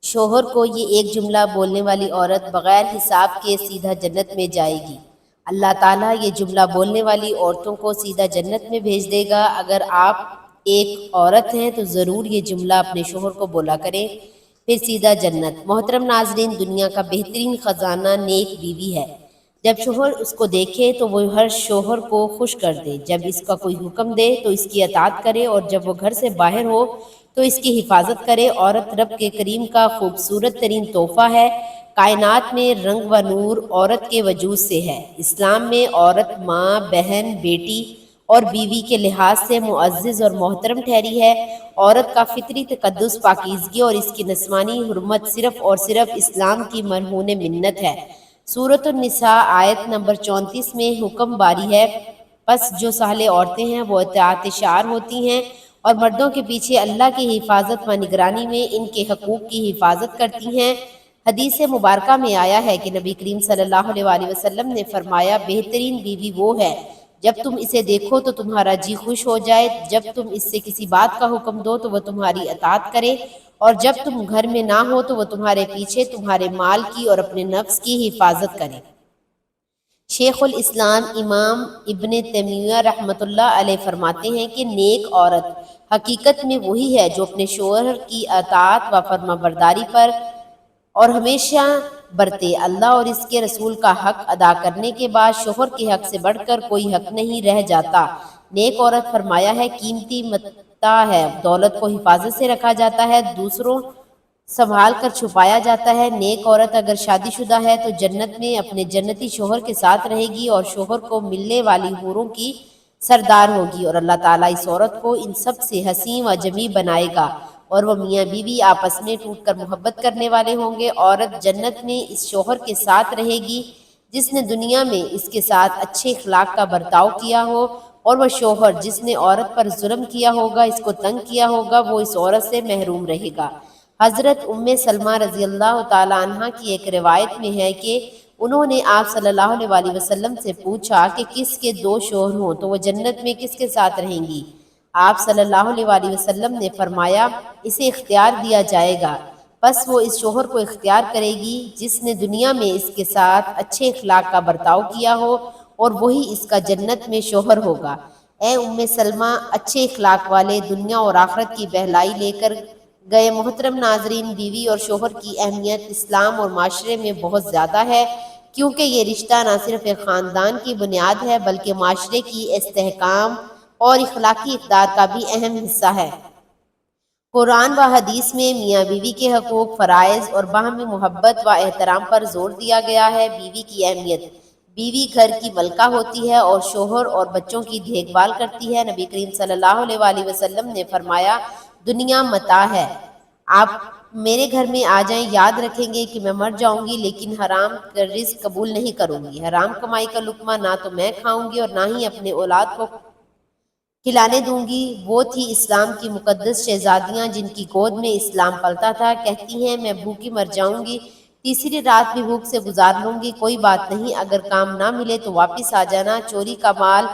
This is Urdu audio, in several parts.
شوہر کو یہ ایک جملہ بولنے والی عورت بغیر حساب کے سیدھا جنت میں جائے گی۔ اللہ تعالیٰ یہ جملہ بولنے والی عورتوں کو سیدھا جنت میں بھیج دے گا۔ اگر آپ ایک عورت ہیں تو ضرور یہ جملہ اپنے شوہر کو بولا کریں، پھر سیدھا جنت۔ محترم ناظرین، دنیا کا بہترین خزانہ نیک بیوی ہے۔ جب شوہر اس کو دیکھے تو وہ ہر شوہر کو خوش کر دے، جب اس کا کوئی حکم دے تو اس کی اطاعت کرے، اور جب وہ گھر سے باہر ہو تو اس کی حفاظت کرے۔ عورت رب کے کریم کا خوبصورت ترین تحفہ ہے۔ کائنات میں رنگ و نور عورت کے وجود سے ہے۔ اسلام میں عورت ماں، بہن، بیٹی اور بیوی کے لحاظ سے معزز اور محترم ٹھہری ہے۔ عورت کا فطری تقدس، پاکیزگی اور اس کی نسوانی حرمت صرف اور صرف اسلام کی مرہون منت ہے۔ سورۃ النساء آیت نمبر 34 میں حکم باری ہے، پس جو صالح عورتیں ہیں وہ اطاعت شعار ہوتی ہیں اور مردوں کے پیچھے اللہ کی حفاظت و نگرانی میں ان کے حقوق کی حفاظت کرتی ہیں۔ حدیث مبارکہ میں آیا ہے کہ نبی کریم صلی اللہ علیہ وآلہ وسلم نے فرمایا، بہترین بیوی وہ ہے جب تم اسے دیکھو تو تمہارا جی خوش ہو جائے، جب تم اس سے کسی بات کا حکم دو تو وہ تمہاری اطاعت کرے، اور جب تم گھر میں نہ ہو تو وہ تمہارے پیچھے تمہارے مال کی اور اپنے نفس کی حفاظت کرے۔ شیخ الاسلام امام ابن تیمیہ رحمۃ اللہ علیہ فرماتے ہیں کہ نیک عورت حقیقت میں وہی ہے جو اپنے شوہر کی اطاعت و فرما برداری پر اور ہمیشہ برتے۔ اللہ اور اس کے رسول کا حق ادا کرنے کے بعد شوہر کے حق سے بڑھ کر کوئی حق نہیں رہ جاتا۔ نیک عورت فرمایا ہے قیمتی متاع ہے، دولت کو حفاظت سے رکھا جاتا ہے، دوسروں سنبھال کر چھپایا جاتا ہے۔ نیک عورت اگر شادی شدہ ہے تو جنت میں اپنے جنتی شوہر کے ساتھ رہے گی اور شوہر کو ملنے والی حوروں کی سردار ہوگی، اور اللہ تعالیٰ اس عورت کو ان سب سے حسین و جمیل بنائے گا، اور وہ میاں بیوی آپس میں ٹوٹ کر محبت کرنے والے ہوں گے۔ عورت جنت میں اس شوہر کے ساتھ رہے گی جس نے دنیا میں اس کے ساتھ اچھے اخلاق کا برتاؤ کیا ہو، اور وہ شوہر جس نے عورت پر ظلم کیا ہوگا، اس کو تنگ کیا ہوگا، وہ اس عورت سے محروم رہے گا۔ حضرت ام سلمہ رضی اللہ تعالیٰ عنہ کی ایک روایت میں ہے کہ انہوں نے آپ صلی اللہ علیہ وآلہ وسلم سے پوچھا کہ کس کے دو شوہر ہوں تو وہ جنت میں کس کے ساتھ رہیں گی؟ آپ صلی اللہ علیہ وآلہ وسلم نے فرمایا، اسے اختیار دیا جائے گا، پس وہ اس شوہر کو اختیار کرے گی جس نے دنیا میں اس کے ساتھ اچھے اخلاق کا برتاؤ کیا ہو، اور وہی اس کا جنت میں شوہر ہوگا۔ اے ام سلمہ، اچھے اخلاق والے دنیا اور آخرت کی بہلائی لے کر گئے۔ محترم ناظرین، بیوی اور شوہر کی اہمیت اسلام اور معاشرے میں بہت زیادہ ہے، کیونکہ یہ رشتہ نہ صرف ایک خاندان کی بنیاد ہے بلکہ معاشرے کی استحکام اور اخلاقی اقدار کا بھی اہم حصہ ہے۔ قرآن و حدیث میں میاں بیوی کے حقوق، فرائض اور باہمی محبت و احترام پر زور دیا گیا ہے۔ بیوی کی اہمیت: بیوی گھر کی ملکہ ہوتی ہے اور شوہر اور بچوں کی دیکھ بھال کرتی ہے۔ نبی کریم صلی اللہ علیہ وآلہ وسلم نے فرمایا، دنیا متاع ہے، آپ میرے گھر میں آ جائیں، یاد رکھیں گے کہ میں مر جاؤں گی لیکن حرام کا رزق قبول نہیں کروں گی۔ حرام کمائی کا لقمہ نہ تو میں کھاؤں گی اور نہ ہی اپنے اولاد کو کھلانے دوں گی۔ وہ تھی اسلام کی مقدس شہزادیاں جن کی گود میں اسلام پلتا تھا، کہتی ہیں میں بھوکی مر جاؤں گی، تیسری رات بھی بھوک سے گزار لوں گی، کوئی بات نہیں، اگر کام نہ ملے تو واپس آ جانا، چوری کا مال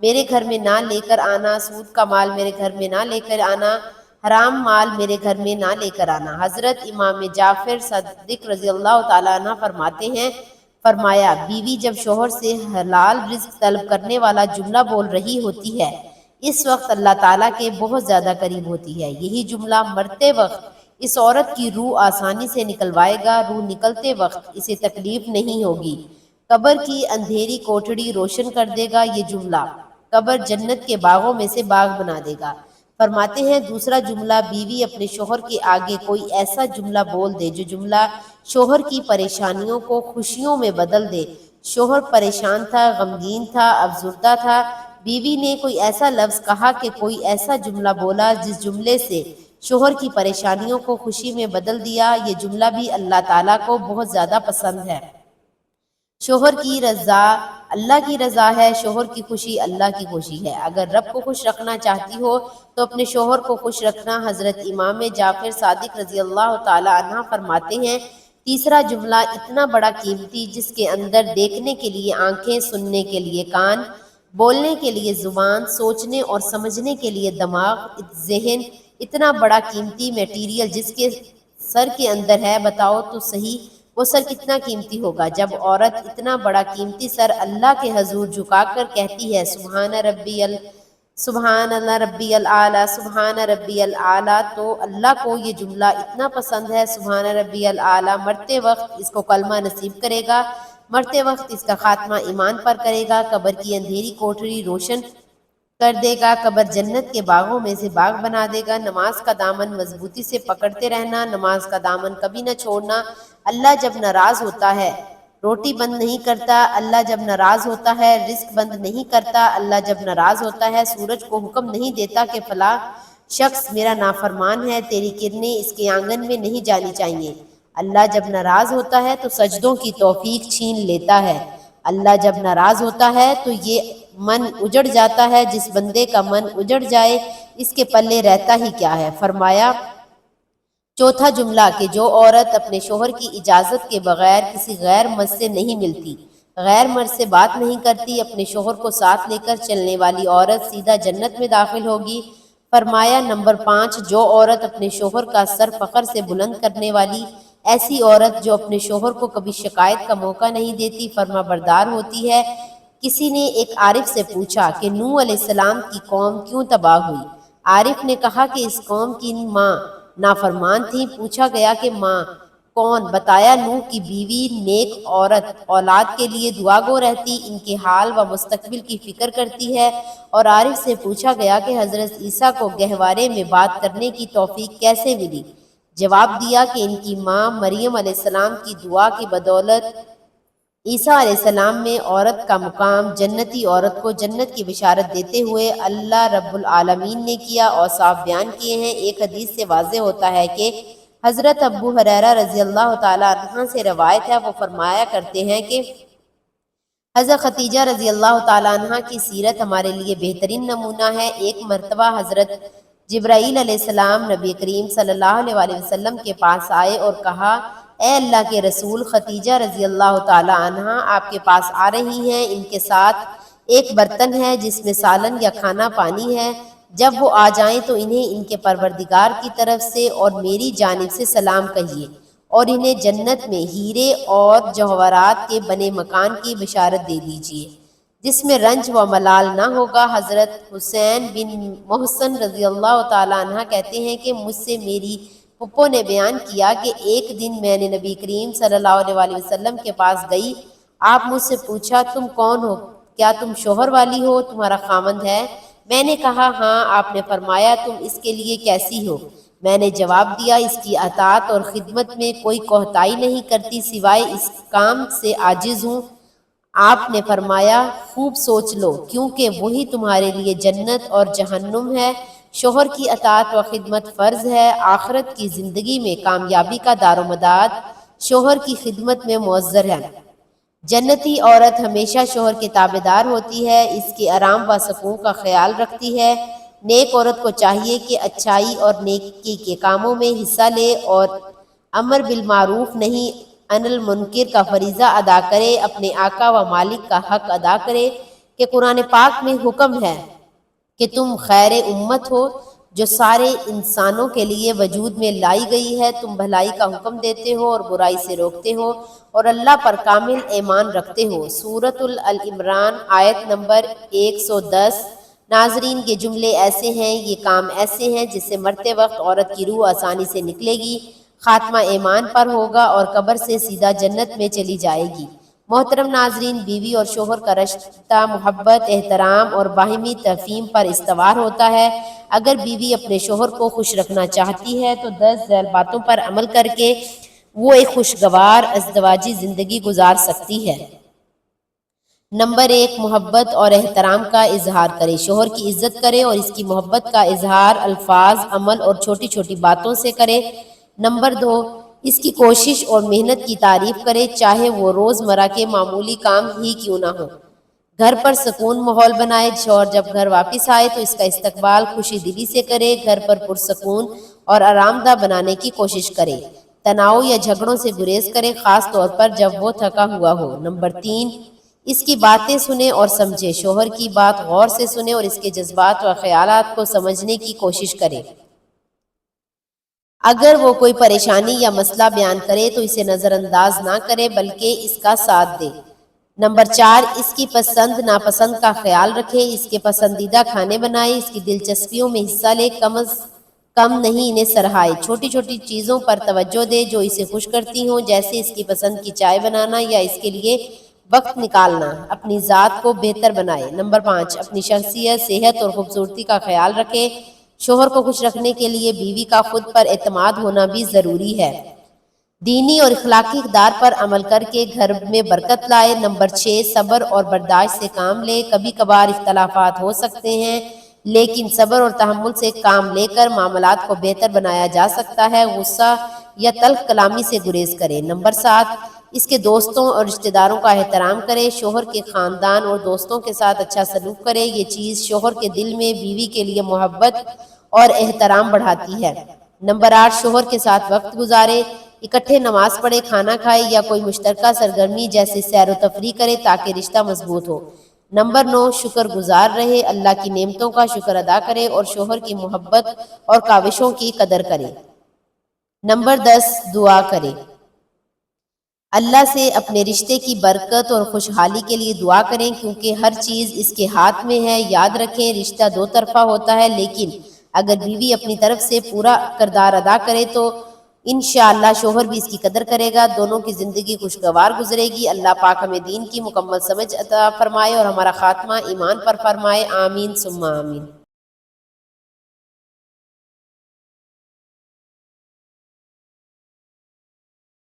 میرے گھر میں نہ لے کر آنا، سود کا مال میرے گھر میں نہ لے کر آنا، حرام مال میرے گھر میں نہ لے کر آنا۔ حضرت امام جعفر صادق رضی اللہ تعالیٰ عنہ فرماتے ہیں، فرمایا، بیوی جب شوہر سے حلال رزق طلب کرنے والا جملہ بول رہی ہوتی ہے اس وقت اللہ تعالیٰ کے بہت زیادہ قریب ہوتی ہے۔ یہی جملہ مرتے وقت اس عورت کی روح آسانی سے نکلوائے گا، روح نکلتے وقت اسے تکلیف نہیں ہوگی۔ قبر کی اندھیری کوٹڑی روشن کر دے گا یہ جملہ، قبر جنت کے باغوں میں سے باغ بنا دے گا۔ فرماتے ہیں دوسرا جملہ، بیوی اپنے شوہر کے آگے کوئی ایسا جملہ بول دے جو جملہ شوہر کی پریشانیوں کو خوشیوں میں بدل دے۔ شوہر پریشان تھا، غمگین تھا، افسردہ تھا، بیوی نے کوئی ایسا لفظ کہا کہ کوئی ایسا جملہ بولا جس جملے سے شوہر کی پریشانیوں کو خوشی میں بدل دیا، یہ جملہ بھی اللہ تعالیٰ کو بہت زیادہ پسند ہے۔ شوہر کی رضا اللہ کی رضا ہے، شوہر کی خوشی اللہ کی خوشی ہے۔ اگر رب کو خوش رکھنا چاہتی ہو تو اپنے شوہر کو خوش رکھنا۔ حضرت امام جعفر صادق رضی اللہ تعالیٰ عنہ فرماتے ہیں، تیسرا جملہ اتنا بڑا قیمتی جس کے اندر دیکھنے کے لیے آنکھیں، سننے کے لیے کان، بولنے کے لیے زبان، سوچنے اور سمجھنے کے لیے دماغ، ذہن، اتنا بڑا قیمتی میٹیریل جس کے سر کے اندر ہے، بتاؤ تو صحیح وہ سر کتنا قیمتی ہوگا۔ جب عورت اتنا بڑا قیمتی سر اللہ کے حضور جھکا کر کہتی ہے سبحان اللہ ربی العالی سبحان ربی العالی، تو اللہ کو یہ جملہ اتنا پسند ہے، سبحان ربی العالی، مرتے وقت اس کو کلمہ نصیب کرے گا، مرتے وقت اس کا خاتمہ ایمان پر کرے گا، قبر کی اندھیری کوٹری روشن کر دے گا، قبر جنت کے باغوں میں سے باغ بنا دے گا۔ نماز کا دامن مضبوطی سے پکڑتے رہنا، نماز کا دامن کبھی نہ چھوڑنا۔ اللہ جب ناراض ہوتا ہے روٹی بند نہیں کرتا، اللہ جب ناراض ہوتا ہے رزق بند نہیں کرتا، اللہ جب ناراض ہوتا ہے سورج کو حکم نہیں دیتا کہ فلاں شخص میرا نافرمان ہے، تیری کرنیں اس کے آنگن میں نہیں جانی چاہیے۔ اللہ جب ناراض ہوتا ہے تو سجدوں کی توفیق چھین لیتا ہے۔ اللہ جب ناراض ہوتا ہے تو یہ من اجڑ جاتا ہے، جس بندے کا من اجڑ جائے اس کے پلے رہتا ہی کیا ہے۔ فرمایا چوتھا جملہ کہ جو عورت اپنے شوہر کی اجازت کے بغیر کسی غیر مرد سے نہیں ملتی، غیر مرد سے بات نہیں کرتی، اپنے شوہر کو ساتھ لے کر چلنے والی عورت سیدھا جنت میں داخل ہوگی۔ فرمایا نمبر 5 جو عورت اپنے شوہر کا سر فخر سے بلند کرنے والی، ایسی عورت جو اپنے شوہر کو کبھی شکایت کا موقع نہیں دیتی، فرما بردار ہوتی ہے۔ کسی نے ایک عارف سے پوچھا کہ نوح علیہ السلام کی قوم کیوں تباہ ہوئی؟ عارف نے کہا کہ اس قوم کی ماں نافرمان تھی۔ پوچھا گیا کہ ماں کون؟ بتایا نوح کی بیوی نیک عورت، اولاد کے لیے دعا گو رہتی، ان کے حال و مستقبل کی فکر کرتی ہے۔ اور عارف سے پوچھا گیا کہ حضرت عیسیٰ کو گہوارے میں بات کرنے کی توفیق کیسے ملی؟ جواب دیا کہ ان کی ماں مریم علیہ السلام کی دعا کی بدولت عیسیٰ علیہ السلام میں عورت کا مقام جنتی عورت کو جنت کی بشارت دیتے ہوئے اللہ رب العالمین نے کیا اوصاف بیان کیے ہیں۔ ایک حدیث سے واضح ہوتا ہے کہ حضرت ابو ہریرہ رضی اللہ تعالیٰ عنہ سے روایت ہے، وہ فرمایا کرتے ہیں کہ حضرت خدیجہ رضی اللہ تعالیٰ عنہ کی سیرت ہمارے لیے بہترین نمونہ ہے۔ ایک مرتبہ حضرت جبرائیل علیہ السلام نبی کریم صلی اللہ علیہ وسلم کے پاس آئے اور کہا اے اللہ کے رسول، خدیجہ رضی اللہ تعالیٰ عنہ آپ کے پاس آ رہی ہیں، ان کے ساتھ ایک برتن ہے جس میں سالن یا کھانا پانی ہے، جب وہ آ جائیں تو انہیں ان کے پروردگار کی طرف سے اور میری جانب سے سلام کہیے، اور انہیں جنت میں ہیرے اور جوہرات کے بنے مکان کی بشارت دے دیجیے جس میں رنج و ملال نہ ہوگا۔ حضرت حسین بن محسن رضی اللہ تعالیٰ عنہ کہتے ہیں کہ مجھ سے میری پھپھو نے بیان کیا کہ ایک دن میں نے نبی کریم صلی اللہ علیہ وسلم کے پاس گئی، آپ مجھ سے پوچھا تم کون ہو؟ کیا تم شوہر والی ہو؟ تمہارا خاوند ہے؟ میں نے کہا ہاں۔ آپ نے فرمایا تم اس کے لیے کیسی ہو؟ میں نے جواب دیا اس کی اطاعت اور خدمت میں کوئی کوتاہی نہیں کرتی سوائے اس کام سے عاجز ہوں۔ آپ نے فرمایا خوب سوچ لو کیونکہ وہی تمہارے لیے جنت اور جہنم ہے۔ شوہر کی اطاعت و خدمت فرض ہے۔ آخرت کی زندگی میں کامیابی کا دار و مدار شوہر کی خدمت میں معذر ہے۔ جنتی عورت ہمیشہ شوہر کے تابعدار ہوتی ہے، اس کے آرام و سکون کا خیال رکھتی ہے۔ نیک عورت کو چاہیے کہ اچھائی اور نیکی کے کاموں میں حصہ لے اور امر بالمعروف نہیں عن المنکر کا فریضہ ادا کرے، اپنے آقا و مالک کا حق ادا کرے کہ قرآن پاک میں حکم ہے کہ تم خیر امت ہو جو سارے انسانوں کے لیے وجود میں لائی گئی ہے، تم بھلائی کا حکم دیتے ہو اور برائی سے روکتے ہو اور اللہ پر کامل ایمان رکھتے ہو۔ سورۃ العمران آیت نمبر 110۔ ناظرین یہ جملے ایسے ہیں، یہ کام ایسے ہیں جس سے مرتے وقت عورت کی روح آسانی سے نکلے گی، خاتمہ ایمان پر ہوگا اور قبر سے سیدھا جنت میں چلی جائے گی۔ محترم ناظرین، بیوی اور شوہر کا رشتہ محبت، احترام اور باہمی تفہیم پر استوار ہوتا ہے۔ اگر بیوی اپنے شوہر کو خوش رکھنا چاہتی ہے تو 10 ذیل باتوں پر عمل کر کے وہ ایک خوشگوار ازدواجی زندگی گزار سکتی ہے۔ نمبر 1 محبت اور احترام کا اظہار کرے، شوہر کی عزت کرے اور اس کی محبت کا اظہار الفاظ، عمل اور چھوٹی چھوٹی باتوں سے کرے۔ نمبر 2 اس کی کوشش اور محنت کی تعریف کرے، چاہے وہ روزمرہ کے معمولی کام ہی کیوں نہ ہو۔ گھر پر سکون ماحول بنائے، شوہر جب گھر واپس آئے تو اس کا استقبال خوشی دلی سے کرے، گھر پر پرسکون اور آرام دہ بنانے کی کوشش کرے، تناؤ یا جھگڑوں سے گریز کرے، خاص طور پر جب وہ تھکا ہوا ہو۔ نمبر 3 اس کی باتیں سنے اور سمجھے، شوہر کی بات غور سے سنے اور اس کے جذبات و خیالات کو سمجھنے کی کوشش کرے۔ اگر وہ کوئی پریشانی یا مسئلہ بیان کرے تو اسے نظر انداز نہ کرے بلکہ اس کا ساتھ دے۔ نمبر 4، اس کی پسند ناپسند کا خیال رکھے، اس کے پسندیدہ کھانے بنائے، اس کی دلچسپیوں میں حصہ لے، کم از کم نہیں انہیں سراہائے، چھوٹی چھوٹی چیزوں پر توجہ دے جو اسے خوش کرتی ہوں، جیسے اس کی پسند کی چائے بنانا یا اس کے لیے وقت نکالنا، اپنی ذات کو بہتر بنائے۔ نمبر 5، اپنی شخصیت، صحت اور خوبصورتی کا خیال رکھے، شوہر کو خوش رکھنے کے لیے بیوی کا خود پر اعتماد ہونا بھی ضروری ہے۔ دینی اور اخلاقی اقدار پر عمل کر کے گھر میں برکت لائے۔ نمبر 6، صبر اور برداشت سے کام لے، کبھی کبھار اختلافات ہو سکتے ہیں لیکن صبر اور تحمل سے کام لے کر معاملات کو بہتر بنایا جا سکتا ہے، غصہ یا تلخ کلامی سے گریز کرے۔ نمبر 7، اس کے دوستوں اور رشتہ داروں کا احترام کرے، شوہر کے خاندان اور دوستوں کے ساتھ اچھا سلوک کرے، یہ چیز شوہر کے دل میں بیوی کے لیے محبت اور احترام بڑھاتی ہے۔ نمبر 8، شوہر کے ساتھ وقت گزارے، اکٹھے نماز پڑھے، کھانا کھائے یا کوئی مشترکہ سرگرمی جیسے سیر و تفریح کرے تاکہ رشتہ مضبوط ہو۔ نمبر 9، شکر گزار رہے، اللہ کی نعمتوں کا شکر ادا کرے اور شوہر کی محبت اور کاوشوں کی قدر کرے۔ نمبر 10، دعا کرے، اللہ سے اپنے رشتے کی برکت اور خوشحالی کے لیے دعا کریں کیونکہ ہر چیز اس کے ہاتھ میں ہے۔ یاد رکھیں رشتہ دو طرفہ ہوتا ہے، لیکن اگر بیوی اپنی طرف سے پورا کردار ادا کرے تو انشاءاللہ شوہر بھی اس کی قدر کرے گا، دونوں کی زندگی خوشگوار گزرے گی۔ اللہ پاک ہمیں دین کی مکمل سمجھ عطا فرمائے اور ہمارا خاتمہ ایمان پر فرمائے، آمین ثم آمین۔